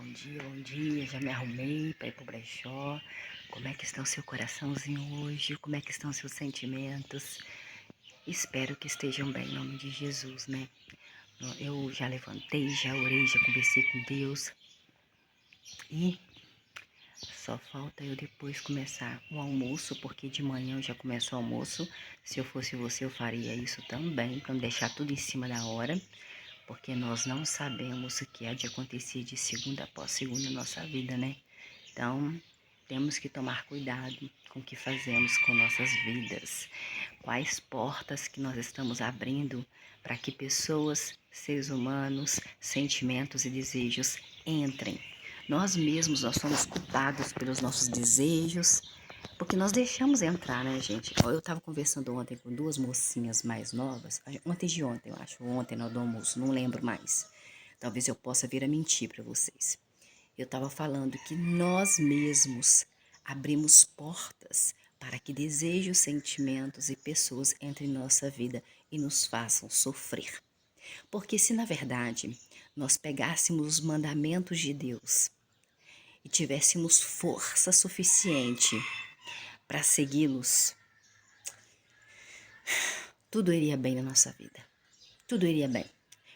bom dia, já me arrumei para ir pro brechó. Como é que está o seu coraçãozinho hoje? Como é que estão os seus sentimentos? Espero que estejam bem, em nome de Jesus, né? Eu já levantei, já orei, já conversei com Deus e só falta eu depois começar o almoço, porque de manhã eu já começo o almoço. Se eu fosse você, eu faria isso também, para não deixar tudo em cima da hora, porque nós não sabemos o que há de acontecer de segunda após segunda na nossa vida, né? Então, temos que tomar cuidado com o que fazemos com nossas vidas. Quais portas que nós estamos abrindo para que pessoas, seres humanos, sentimentos e desejos entrem. Nós mesmos, nós somos culpados pelos nossos desejos, porque nós deixamos entrar, né, gente? Eu estava conversando ontem com duas mocinhas mais novas, ontem de ontem, eu acho, ontem na hora do almoço, não lembro mais. Talvez eu possa vir a mentir para vocês. Eu estava falando que nós mesmos abrimos portas para que desejos, sentimentos e pessoas entrem em nossa vida e nos façam sofrer. Porque se na verdade nós pegássemos os mandamentos de Deus e tivéssemos força suficiente para segui-los, tudo iria bem na nossa vida. Tudo iria bem.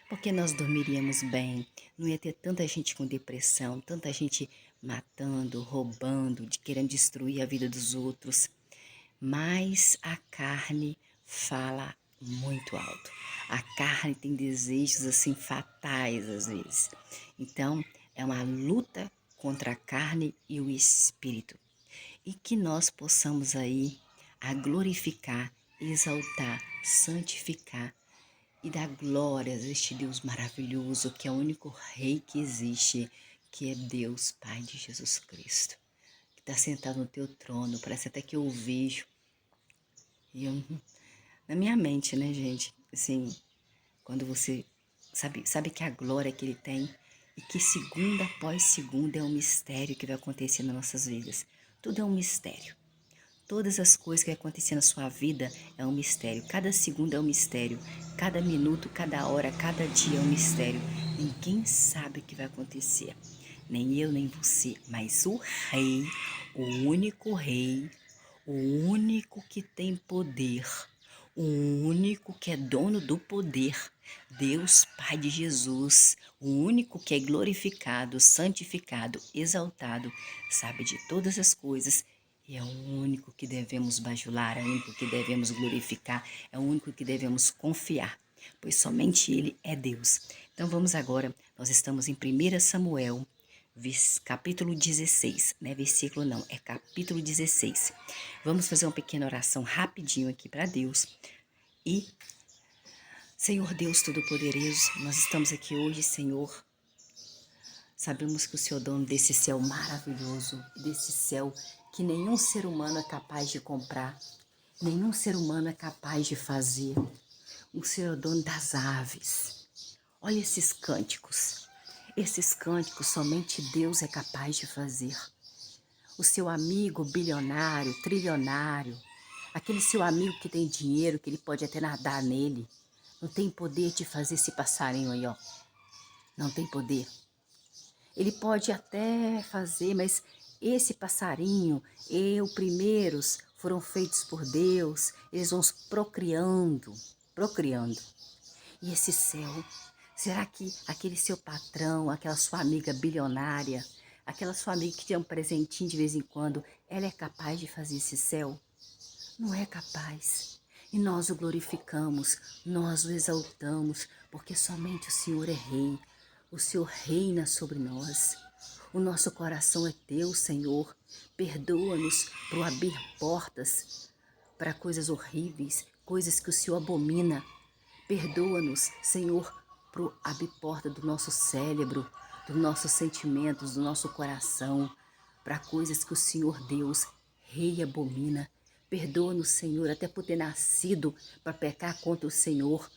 Porque nós dormiríamos bem, não ia ter tanta gente com depressão, tanta gente matando, roubando, querendo destruir a vida dos outros. Mas a carne fala muito alto. A carne tem desejos assim fatais às vezes. Então, é uma luta contra a carne e o espírito. E que nós possamos aí a glorificar, exaltar, santificar e dar glórias a este Deus maravilhoso, que é o único Rei que existe, que é Deus, Pai de Jesus Cristo, que está sentado no teu trono. Parece até que eu o vejo. E eu, na minha mente, né, gente? Assim, quando você sabe que a glória que Ele tem e que segunda após segunda é um mistério que vai acontecer nas nossas vidas. Tudo é um mistério. Todas as coisas que acontecem na sua vida é um mistério. Cada segundo é um mistério. Cada minuto, cada hora, cada dia é um mistério. Ninguém sabe o que vai acontecer. Nem eu, nem você. Mas o Rei, o único Rei, o único que tem poder, o único que é dono do poder, Deus Pai de Jesus, o único que é glorificado, santificado, exaltado, sabe de todas as coisas. E é o único que devemos bajular, é o único que devemos glorificar, é o único que devemos confiar, pois somente Ele é Deus. Então vamos agora, nós estamos em 1 Samuel, capítulo 16, não é versículo não, é capítulo 16. Vamos fazer uma pequena oração rapidinho aqui para Deus. E, Senhor Deus Todo-Poderoso, nós estamos aqui hoje, Senhor. Sabemos que o Senhor é dono desse céu maravilhoso, desse céu que nenhum ser humano é capaz de comprar, nenhum ser humano é capaz de fazer. O Senhor é dono das aves. Olha esses cânticos somente Deus é capaz de fazer. O seu amigo bilionário, trilionário, aquele seu amigo que tem dinheiro, que ele pode até nadar nele, não tem poder de fazer esse passarinho aí, ó. Não tem poder. Ele pode até fazer, mas esse passarinho, eu primeiros, foram feitos por Deus, eles vão procriando, procriando. E esse céu, será que aquele seu patrão, aquela sua amiga bilionária, aquela sua amiga que tem um presentinho de vez em quando, ela é capaz de fazer esse céu? Não é capaz. E nós o glorificamos, nós o exaltamos, porque somente o Senhor é Rei. O Senhor reina sobre nós. O nosso coração é teu, Senhor. Perdoa-nos por abrir portas para coisas horríveis, coisas que o Senhor abomina. Perdoa-nos, Senhor, por abrir porta do nosso cérebro, dos nossos sentimentos, do nosso coração, para coisas que o Senhor Deus, Rei, abomina. Perdoa-nos, Senhor, até por ter nascido para pecar contra o Senhor,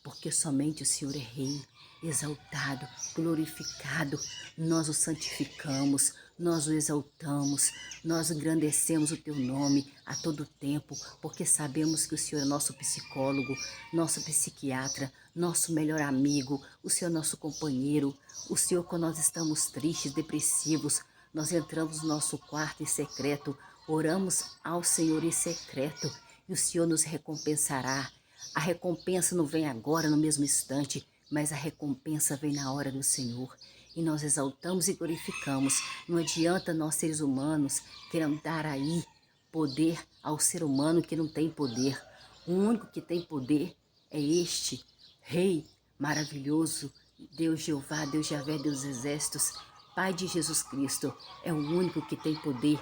porque somente o Senhor é Rei, exaltado, glorificado. Nós o santificamos, nós o exaltamos, nós engrandecemos o teu nome a todo tempo, porque sabemos que o Senhor é nosso psicólogo, nosso psiquiatra, nosso melhor amigo, o Senhor nosso companheiro, o Senhor quando nós estamos tristes, depressivos, nós entramos no nosso quarto em secreto, oramos ao Senhor em secreto e o Senhor nos recompensará. A recompensa não vem agora, no mesmo instante, mas a recompensa vem na hora do Senhor. E nós exaltamos e glorificamos. Não adianta nós, seres humanos, queremos dar aí poder ao ser humano que não tem poder. O único que tem poder é este Rei maravilhoso, Deus Jeová, Deus Javé, Deus dos exércitos, Pai de Jesus Cristo. É o único que tem poder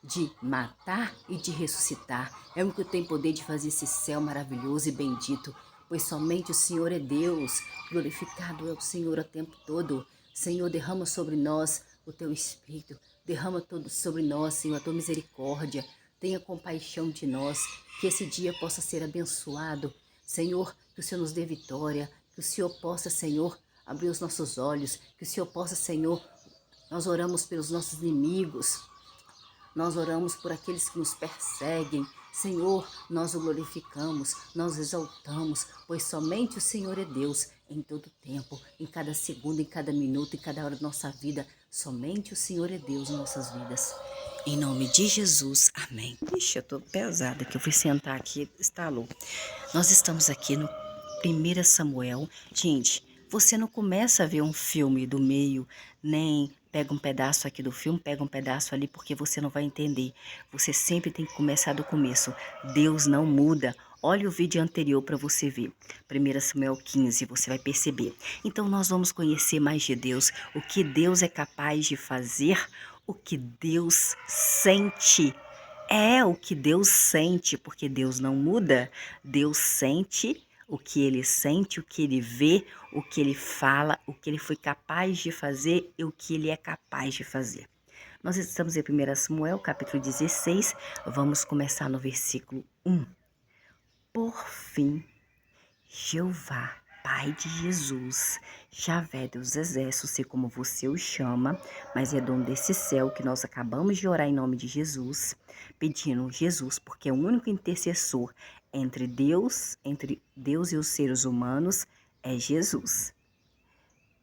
de matar e de ressuscitar. É o único que tem poder de fazer esse céu maravilhoso e bendito, pois somente o Senhor é Deus. Glorificado é o Senhor o tempo todo. Senhor, derrama sobre nós o teu Espírito. Derrama todo sobre nós, Senhor, a tua misericórdia. Tenha compaixão de nós, que esse dia possa ser abençoado. Senhor, que o Senhor nos dê vitória, que o Senhor possa, Senhor, abrir os nossos olhos, que o Senhor possa, Senhor, nós oramos pelos nossos inimigos, nós oramos por aqueles que nos perseguem. Senhor, nós o glorificamos, nós o exaltamos, pois somente o Senhor é Deus em todo tempo, em cada segundo, em cada minuto, em cada hora da nossa vida. Somente o Senhor é Deus em nossas vidas. Em nome de Jesus, amém. Ixi, eu tô pesada que eu fui sentar aqui, estalou. Nós estamos aqui no 1 Samuel. Gente, você não começa a ver um filme do meio, nem pega um pedaço aqui do filme, pega um pedaço ali, porque você não vai entender. Você sempre tem que começar do começo. Deus não muda. Olha o vídeo anterior para você ver. 1 Samuel 15, você vai perceber. Então nós vamos conhecer mais de Deus, o que Deus é capaz de fazer, o que Deus sente. É o que Deus sente, porque Deus não muda. Deus sente o que ele sente, o que ele vê, o que ele fala, o que ele foi capaz de fazer e o que ele é capaz de fazer. Nós estamos em 1 Samuel, capítulo 16, vamos começar no versículo 1. Por fim, Jeová, Pai de Jesus, Javé dos exércitos, sei como você o chama, mas é dono desse céu que nós acabamos de orar em nome de Jesus, pedindo Jesus, porque é o único intercessor entre Deus e os seres humanos, é Jesus.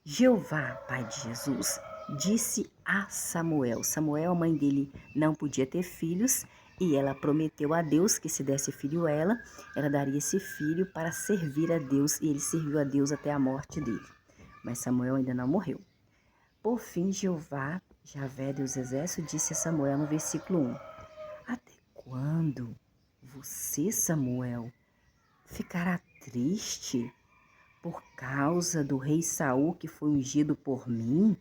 Jeová, Pai de Jesus, disse a Samuel. Samuel, a mãe dele, não podia ter filhos e ela prometeu a Deus que se desse filho a ela, ela daria esse filho para servir a Deus e ele serviu a Deus até a morte dele. Mas Samuel ainda não morreu. Por fim, Jeová, Javé dos exércitos, disse a Samuel no versículo 1. Até quando você, Samuel, ficará triste por causa do rei Saul que foi ungido por mim?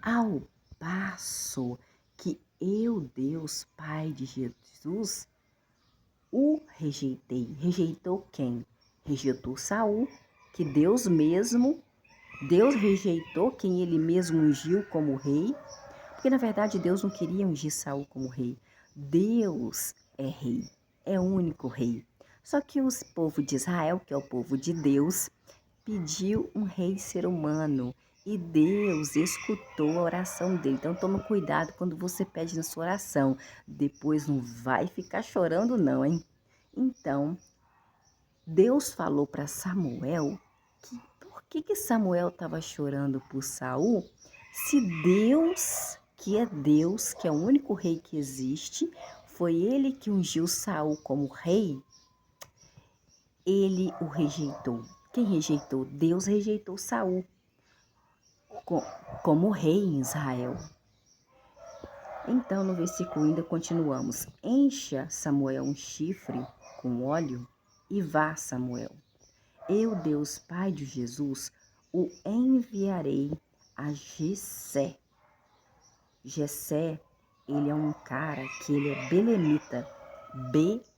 Ao passo que eu, Deus, Pai de Jesus, o rejeitei. Rejeitou quem? Rejeitou Saul, que Deus rejeitou quem ele mesmo ungiu como rei, porque na verdade Deus não queria ungir Saul como rei. Deus é rei, é o único rei. Só que o povo de Israel, que é o povo de Deus, pediu um rei ser humano e Deus escutou a oração dele. Então toma cuidado quando você pede na sua oração. Depois não vai ficar chorando não, hein? Então, Deus falou para Samuel que por que Samuel estava chorando por Saul, se Deus, que é Deus, que é o único rei que existe, foi ele que ungiu Saul como rei, ele o rejeitou. Quem rejeitou? Deus rejeitou Saul como rei em Israel. Então, no versículo ainda continuamos. Encha Samuel um chifre com óleo e vá, Samuel. Eu, Deus Pai de Jesus, o enviarei a Jessé. Jessé, ele é um cara que ele é belemita. Belemita.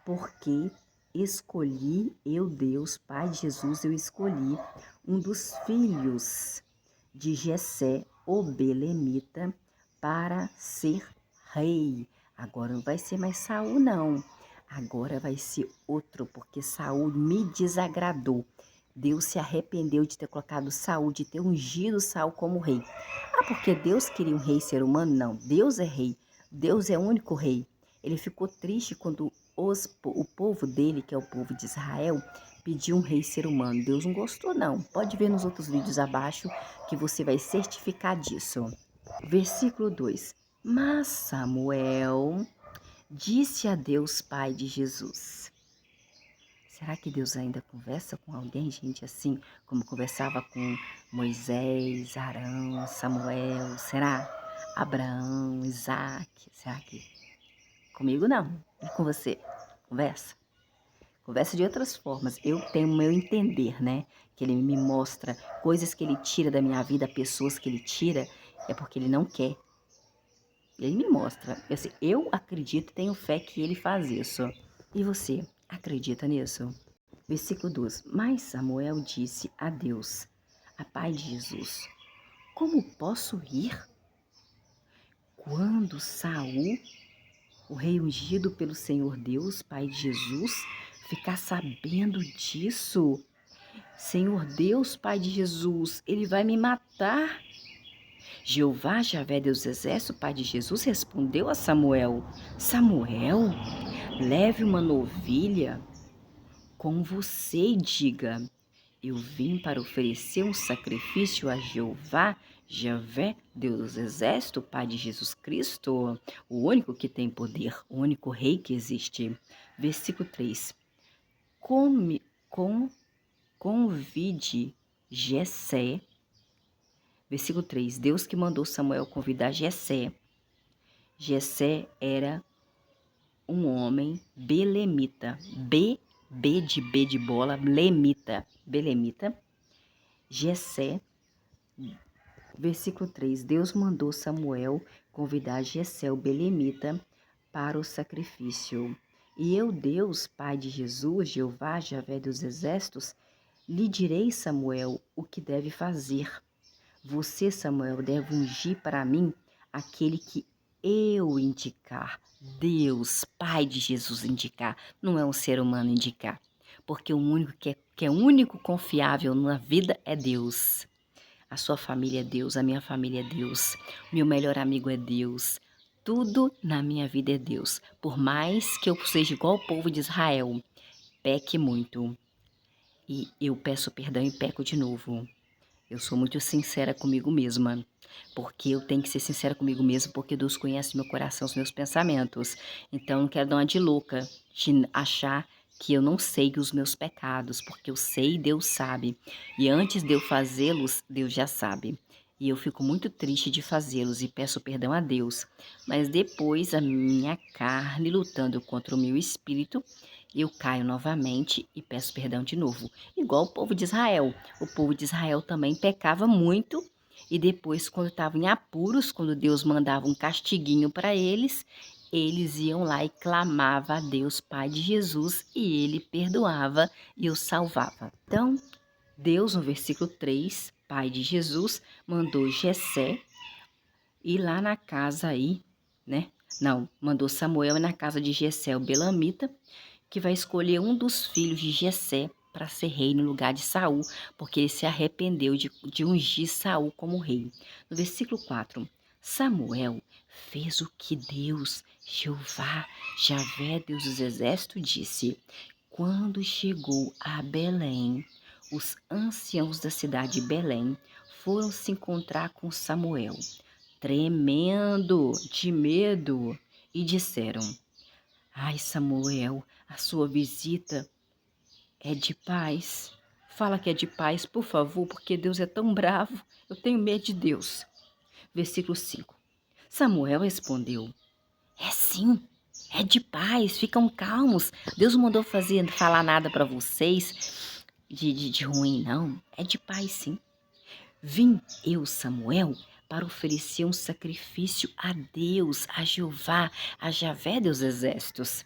Porque escolhi, eu, Deus, Pai de Jesus, eu escolhi um dos filhos de Jessé, o belemita, para ser rei. Agora não vai ser mais Saul, não. Agora vai ser outro, porque Saul me desagradou. Deus se arrependeu de ter colocado Saul, de ter ungido Saul como rei. Ah, porque Deus queria um rei ser humano? Não, Deus é rei. Deus é o único rei. Ele ficou triste quando o povo dele, que é o povo de Israel, pediu um rei ser humano. Deus não gostou, não. Pode ver nos outros vídeos abaixo que você vai certificar disso. Versículo 2. Mas Samuel disse a Deus, pai de Jesus. Será que Deus ainda conversa com alguém, gente, assim como conversava com Moisés, Arão, Samuel? Será? Abraão, Isaac? Será que comigo não? E com você? Conversa? Conversa de outras formas. Eu tenho o meu entender, né? Que ele me mostra coisas que ele tira da minha vida, pessoas que ele tira, é porque ele não quer. Ele me mostra. Assim, eu acredito, tenho fé que ele faz isso. E você, acredita nisso? Versículo 2. Mas Samuel disse a Deus, a pai de Jesus, como posso ir quando Saul, o rei ungido pelo Senhor Deus, pai de Jesus, ficar sabendo disso? Senhor Deus, pai de Jesus, ele vai me matar. Jeová, Javé, Deus do exército, pai de Jesus, respondeu a Samuel, Samuel, leve uma novilha com você e diga, eu vim para oferecer um sacrifício a Jeová, Javé, Deus dos exércitos, Pai de Jesus Cristo, o único que tem poder, o único rei que existe. Versículo 3. Convide Jessé. Versículo 3. Deus que mandou Samuel convidar Jessé. Jessé era um homem belemita. B de bola, lemita, belemita. Jessé, versículo 3, Deus mandou Samuel convidar Jessé, o belemita, para o sacrifício. E eu, Deus, Pai de Jesus, Jeová, Javé dos exércitos, lhe direi, Samuel, o que deve fazer. Você, Samuel, deve ungir para mim aquele que eu indicar. Deus, Pai de Jesus, indicar. Não é um ser humano indicar. Porque o único que é único confiável na vida é Deus. A sua família é Deus, a minha família é Deus. Meu melhor amigo é Deus. Tudo na minha vida é Deus. Por mais que eu seja igual ao povo de Israel, peque muito. E eu peço perdão e peco de novo. Eu sou muito sincera comigo mesma, porque eu tenho que ser sincera comigo mesma, porque Deus conhece meu coração, os meus pensamentos. Então, eu não quero dar uma de louca, de achar que eu não sei os meus pecados, porque eu sei e Deus sabe. E antes de eu fazê-los, Deus já sabe. E eu fico muito triste de fazê-los e peço perdão a Deus. Mas depois, a minha carne lutando contra o meu espírito, eu caio novamente e peço perdão de novo. Igual o povo de Israel. O povo de Israel também pecava muito e depois, quando estavam em apuros, quando Deus mandava um castiguinho para eles, eles iam lá e clamavam a Deus, Pai de Jesus, e ele perdoava e os salvava. Então, Deus, no versículo 3, Pai de Jesus, mandou Jessé ir lá na casa aí, né? Não, mandou Samuel ir na casa de Jessé, o belamita, que vai escolher um dos filhos de Jessé para ser rei no lugar de Saul, porque ele se arrependeu de ungir Saul como rei. No versículo 4, Samuel fez o que Deus, Jeová, Javé, Deus dos exércitos, disse. Quando chegou a Belém, os anciãos da cidade de Belém foram se encontrar com Samuel, tremendo de medo, e disseram, Ai, Samuel, a sua visita é de paz. Fala que é de paz, por favor, porque Deus é tão bravo. Eu tenho medo de Deus. Versículo 5. Samuel respondeu, é sim, é de paz, ficam calmos. Deus não mandou falar nada para vocês de ruim, não. É de paz, sim. Vim eu, Samuel, para oferecer um sacrifício a Deus, a Jeová, a Javé dos exércitos.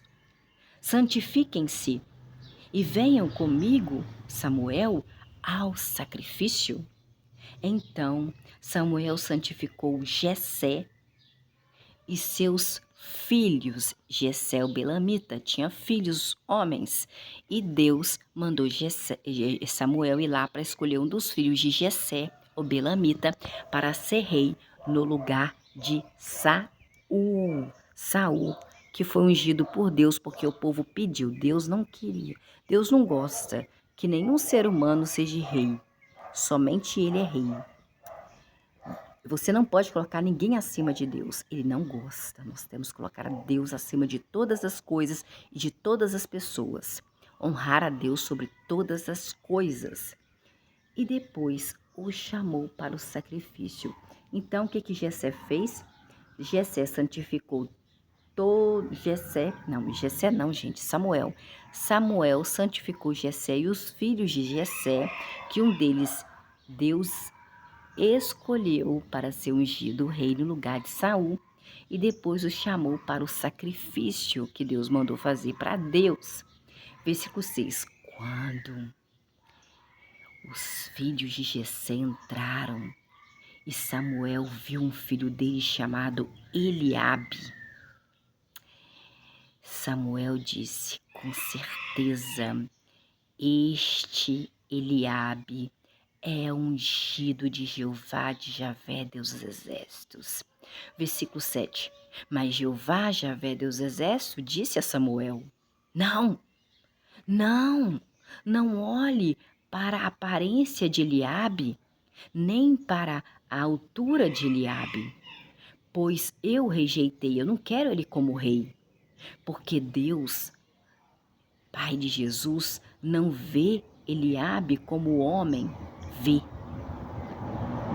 Santifiquem-se e venham comigo, Samuel, ao sacrifício. Então Samuel santificou Jessé e seus filhos. Jessé, o belamita, tinha filhos homens. E Deus mandou Samuel ir lá para escolher um dos filhos de Jessé, o belamita, para ser rei no lugar de Saul. Saul que foi ungido por Deus porque o povo pediu. Deus não queria. Deus não gosta que nenhum ser humano seja rei. Somente ele é rei. Você não pode colocar ninguém acima de Deus. Ele não gosta. Nós temos que colocar a Deus acima de todas as coisas e de todas as pessoas. Honrar a Deus sobre todas as coisas. E depois o chamou para o sacrifício. Então, o que Jessé fez? Jessé santificou todo... Samuel. Samuel santificou Jessé e os filhos de Jessé, que um deles Deus escolheu para ser ungido rei no lugar de Saul, e depois o chamou para o sacrifício que Deus mandou fazer para Deus. Versículo 6. Quando os filhos de Jessé entraram e Samuel viu um filho dele chamado Eliabe, Samuel disse: com certeza, este Eliabe é ungido de Jeová, de Javé, Deus dos exércitos. Versículo 7. Mas Jeová, Javé, Deus dos exércitos, disse a Samuel: não olhe para a aparência de Eliabe, nem para a altura de Eliabe, pois eu rejeitei, eu não quero ele como rei, porque Deus, Pai de Jesus, não vê Eliabe como o homem vê.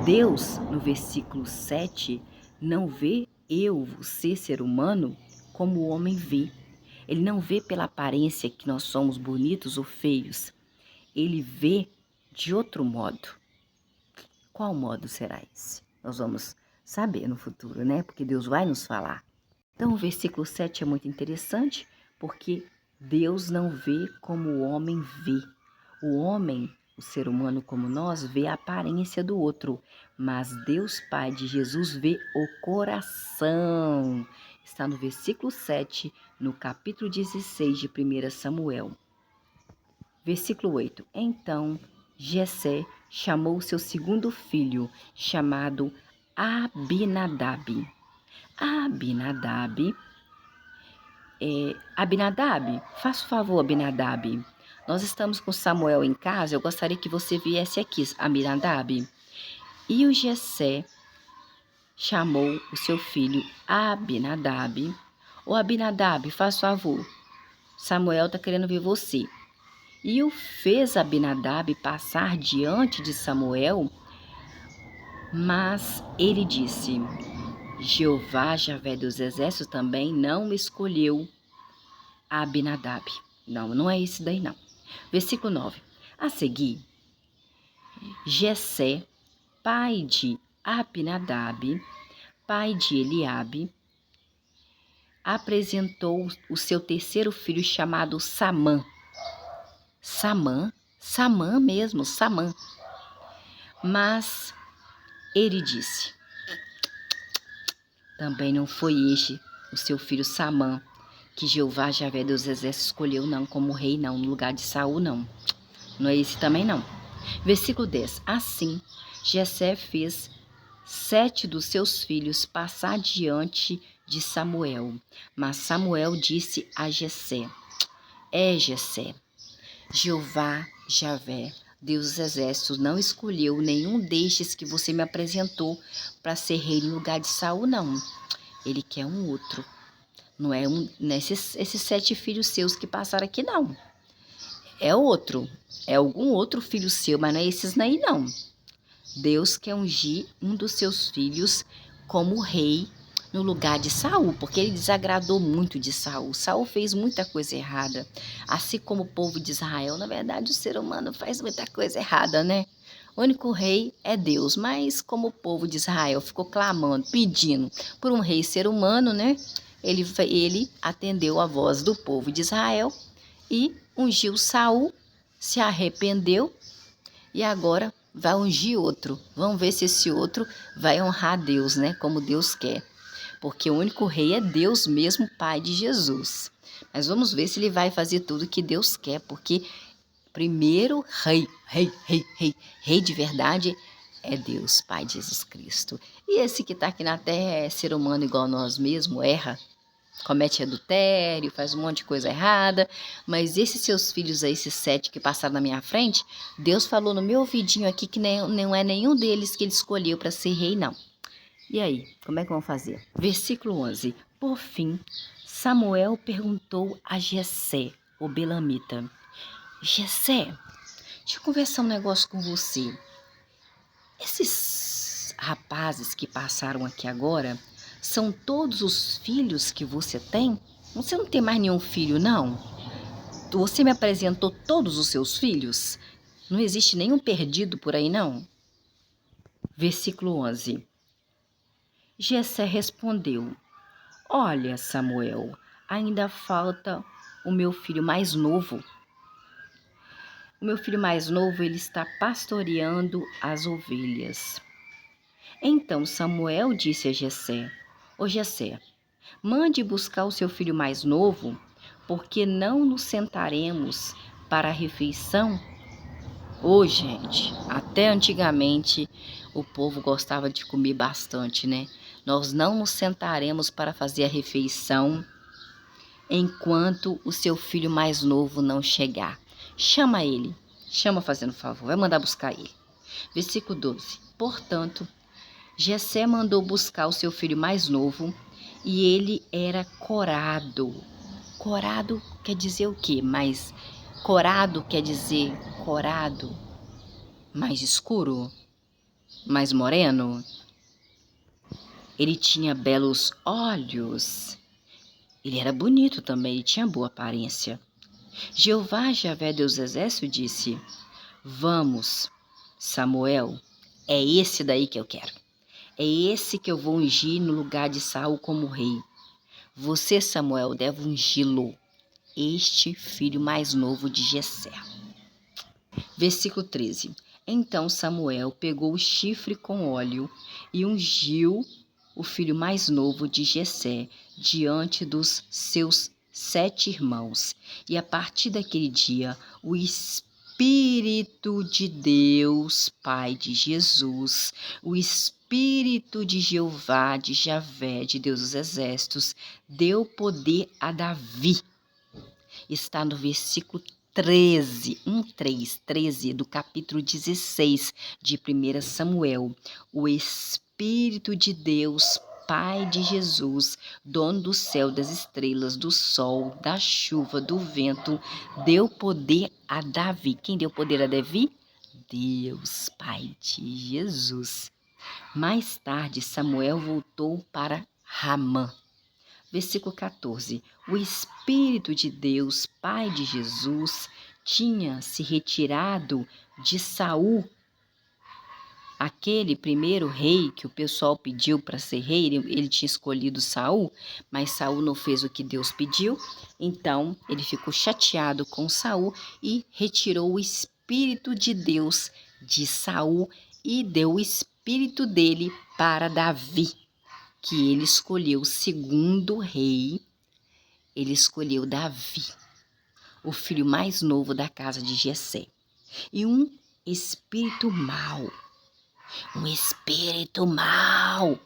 Deus, no versículo 7, não vê eu, você, ser humano, como o homem vê. Ele não vê pela aparência que nós somos bonitos ou feios. Ele vê de outro modo. Qual modo será esse? Nós vamos saber no futuro, né? Porque Deus vai nos falar. Então, o versículo 7 é muito interessante, porque Deus não vê como o homem vê. O homem, o ser humano como nós, vê a aparência do outro, mas Deus Pai de Jesus vê o coração. Está no versículo 7, no capítulo 16 de 1 Samuel. Versículo 8. Então Jessé chamou seu segundo filho, chamado Abinadab. Abinadab, faça o favor, Abinadab. Nós estamos com Samuel em casa, eu gostaria que você viesse aqui, Abinadab. E o Jessé chamou o seu filho Abinadab. Ô Abinadab, faça o favor, Samuel está querendo ver você. E o fez Abinadab passar diante de Samuel, mas ele disse: Jeová, Javé dos exércitos, também não me escolheu Abinadab. Não é esse daí não. Versículo 9. A seguir, Jessé, pai de Abinadab, pai de Eliabe, apresentou o seu terceiro filho chamado Samã. Samã mesmo. Mas ele disse: também não foi este o seu filho Samã, que Jeová, Javé dos exércitos, escolheu não como rei, não, no lugar de Saul, não. Não é esse também, não. Versículo 10. Assim, Jessé fez 7 dos seus filhos passar diante de Samuel. Mas Samuel disse a Jessé: Jessé, Jeová, Javé, Deus dos exércitos, não escolheu nenhum destes que você me apresentou para ser rei no lugar de Saul, não. Ele quer um outro. Não é esses 7 filhos seus que passaram aqui, não. É outro. É algum outro filho seu, mas não é esses daí, não. Deus quer ungir um dos seus filhos como rei no lugar de Saul, porque ele desagradou muito de Saul. Saul fez muita coisa errada. Assim como o povo de Israel, na verdade, o ser humano faz muita coisa errada, né? O único rei é Deus, mas como o povo de Israel ficou clamando, pedindo por um rei ser humano, né? Ele atendeu a voz do povo de Israel e ungiu Saul, se arrependeu e agora vai ungir outro. Vamos ver se esse outro vai honrar Deus, né? Como Deus quer. Porque o único rei é Deus mesmo, Pai de Jesus. Mas vamos ver se ele vai fazer tudo que Deus quer, porque primeiro rei de verdade é Deus, Pai de Jesus Cristo. E esse que está aqui na terra é ser humano igual nós mesmos, erra. comete adultério, faz um monte de coisa errada, mas esses seus filhos aí, esses 7 que passaram na minha frente, Deus falou no meu ouvidinho aqui que não é nenhum deles que ele escolheu para ser rei, não. E aí, como é que vão fazer? Versículo 11. Por fim, Samuel perguntou a Jessé, o belamita: Jessé, deixa eu conversar um negócio com você. Esses rapazes que passaram aqui agora são todos os filhos que você tem? Você não tem mais nenhum filho, não? Você me apresentou todos os seus filhos? Não existe nenhum perdido por aí, não? Versículo 11. Jessé respondeu: Olha, Samuel, ainda falta o meu filho mais novo. O meu filho mais novo, ele está pastoreando as ovelhas. Então Samuel disse a Jessé: Ô Jessé, mande buscar o seu filho mais novo, porque não nos sentaremos para a refeição. Ô, gente, até antigamente o povo gostava de comer bastante, né? Nós não nos sentaremos para fazer a refeição enquanto o seu filho mais novo não chegar. Chama ele, chama fazendo favor, vai mandar buscar ele. Versículo 12. Portanto, Jessé mandou buscar o seu filho mais novo e ele era corado. Corado quer dizer o quê? Mas corado quer dizer corado, mais escuro, mais moreno. Ele tinha belos olhos. Ele era bonito também, ele tinha boa aparência. Jeová, Javé, Deus do Exército, disse: Vamos, Samuel, é esse daí que eu quero. É esse que eu vou ungir no lugar de Saul como rei. Você, Samuel, deve ungí-lo, este filho mais novo de Jessé. Versículo 13. Então Samuel pegou o chifre com óleo e ungiu o filho mais novo de Jessé diante dos seus 7 irmãos. E a partir daquele dia, o Espírito de Deus, Pai de Jesus, o Espírito de Jeová, de Javé, de Deus dos Exércitos, deu poder a Davi. Está no versículo 13 do capítulo 16 de 1 Samuel. O Espírito de Deus, Pai de Jesus, dono do céu, das estrelas, do sol, da chuva, do vento, deu poder a Davi. Quem deu poder a Davi? Deus, Pai de Jesus. Mais tarde, Samuel voltou para Ramã. Versículo 14. O Espírito de Deus, Pai de Jesus, tinha se retirado de Saul, aquele primeiro rei que o pessoal pediu para ser rei. Ele tinha escolhido Saul, mas Saul não fez o que Deus pediu. Então ele ficou chateado com Saul e retirou o Espírito de Deus de Saul e deu o Espírito dele para Davi, que ele escolheu o segundo rei. Ele escolheu Davi, o filho mais novo da casa de Jessé. E um espírito mau, um espírito mau,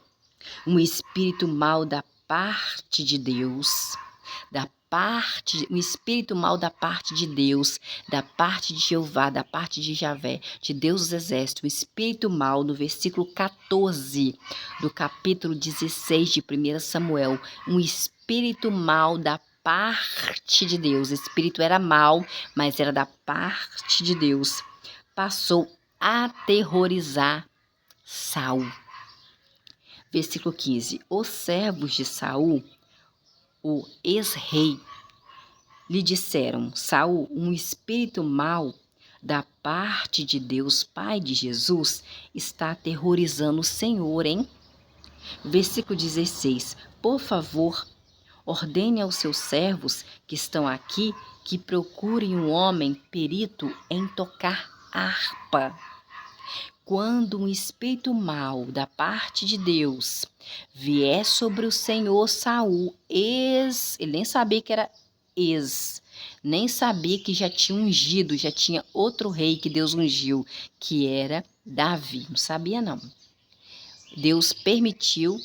um espírito mau da parte de Deus, um espírito mau da parte de Deus, da parte de Jeová, da parte de Javé, de Deus dos Exércitos, um espírito mau, no versículo 14 do capítulo 16 de 1 Samuel, um espírito mau da parte de Deus. O espírito era mau, mas era da parte de Deus. Passou a aterrorizar Saul. Versículo 15. Os servos de Saul, o ex-rei, lhe disseram: Saul, um espírito mau da parte de Deus, Pai de Jesus, está aterrorizando o Senhor, hein? Versículo 16. Por favor, ordene aos seus servos que estão aqui que procurem um homem perito em tocar harpa. Quando um espírito mau da parte de Deus vier sobre o Senhor Saul, ele nem sabia que era nem sabia que já tinha ungido, já tinha outro rei que Deus ungiu, que era Davi, não sabia não. Deus permitiu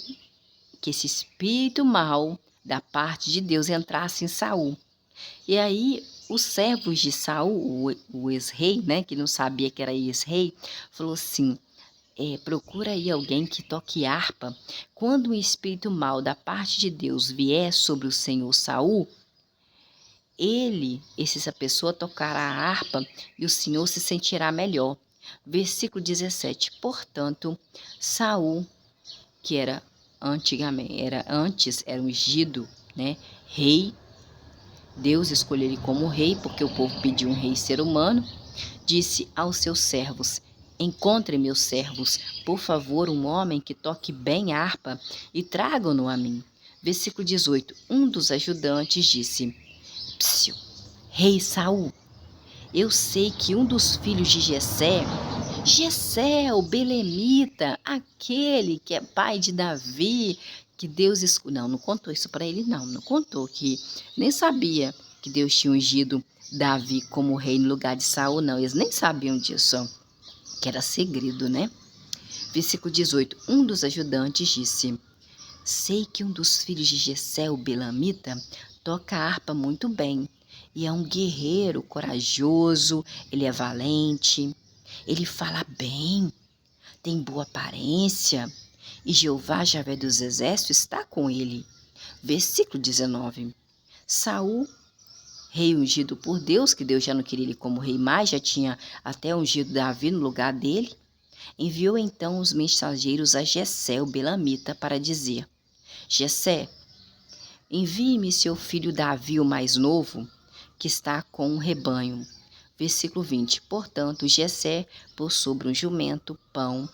que esse espírito mau da parte de Deus entrasse em Saul. E aí os servos de Saul, o ex-rei, né, que não sabia que era ex-rei, falou assim: procura aí alguém que toque harpa. Quando um espírito mau da parte de Deus vier sobre o senhor Saul, essa pessoa tocará a harpa e o Senhor se sentirá melhor. Versículo 17. Portanto, Saul, que era antes ungido, né, rei, Deus escolheu ele como rei, porque o povo pediu um rei ser humano, disse aos seus servos: encontrem meus servos, por favor, um homem que toque bem a harpa e tragam-no a mim. Versículo 18. Um dos ajudantes disse: Psiu, rei Saul, eu sei que um dos filhos de Jessé, o belemita, aquele que é pai de Davi, que Deus escolheu. Não contou isso para ele, não contou, que nem sabia que Deus tinha ungido Davi como rei no lugar de Saul, não. Eles nem sabiam disso, que era segredo, né? Versículo 18. Um dos ajudantes disse: sei que um dos filhos de Jessé, o belamita, toca a harpa muito bem. E é um guerreiro corajoso, ele é valente, ele fala bem, tem boa aparência. E Jeová, Javé dos exércitos, está com ele. Versículo 19. Saul, rei ungido por Deus, que Deus já não queria ele como rei mais, já tinha até ungido Davi no lugar dele, enviou então os mensageiros a Jessé, o belamita, para dizer: Jessé, envie-me seu filho Davi, o mais novo, que está com um rebanho. Versículo 20. Portanto, Jessé pôs sobre um jumento pão,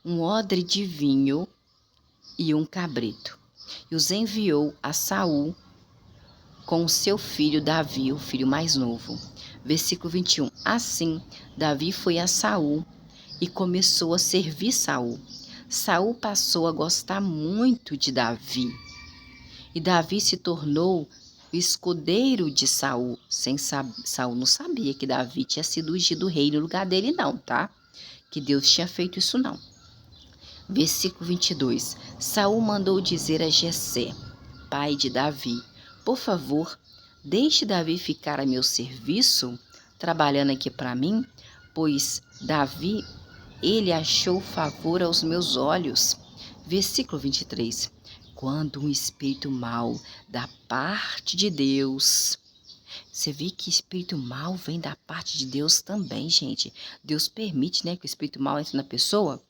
um odre de vinho e um cabrito, e os enviou a Saul com seu filho Davi, o filho mais novo. Versículo 21. Assim, Davi foi a Saul e começou a servir Saul. Saul passou a gostar muito de Davi. E Davi se tornou o escudeiro de Saul. Saul não sabia que Davi tinha sido ungido rei no lugar dele, não, tá? Que Deus tinha feito isso, não. Versículo 22. Saul mandou dizer a Jessé, pai de Davi: por favor, deixe Davi ficar a meu serviço, trabalhando aqui para mim, pois Davi, ele achou favor aos meus olhos. Versículo 23. Quando um espírito mau da parte de Deus... Você vê que espírito mau vem da parte de Deus também, gente. Deus permite, né, que o espírito mau entre na pessoa.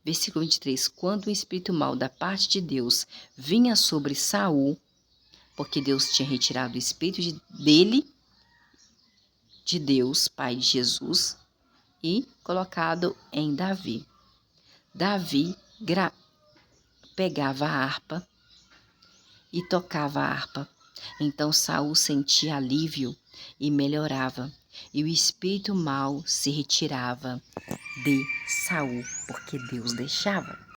Versículo 23. Quando um espírito mau da parte de Deus vinha sobre Saul, porque Deus tinha retirado o espírito dele, de Deus, pai de Jesus, e colocado em Davi. Davi pegava a harpa e tocava a harpa. Então Saul sentia alívio e melhorava, e o espírito mau se retirava de Saul, porque Deus deixava.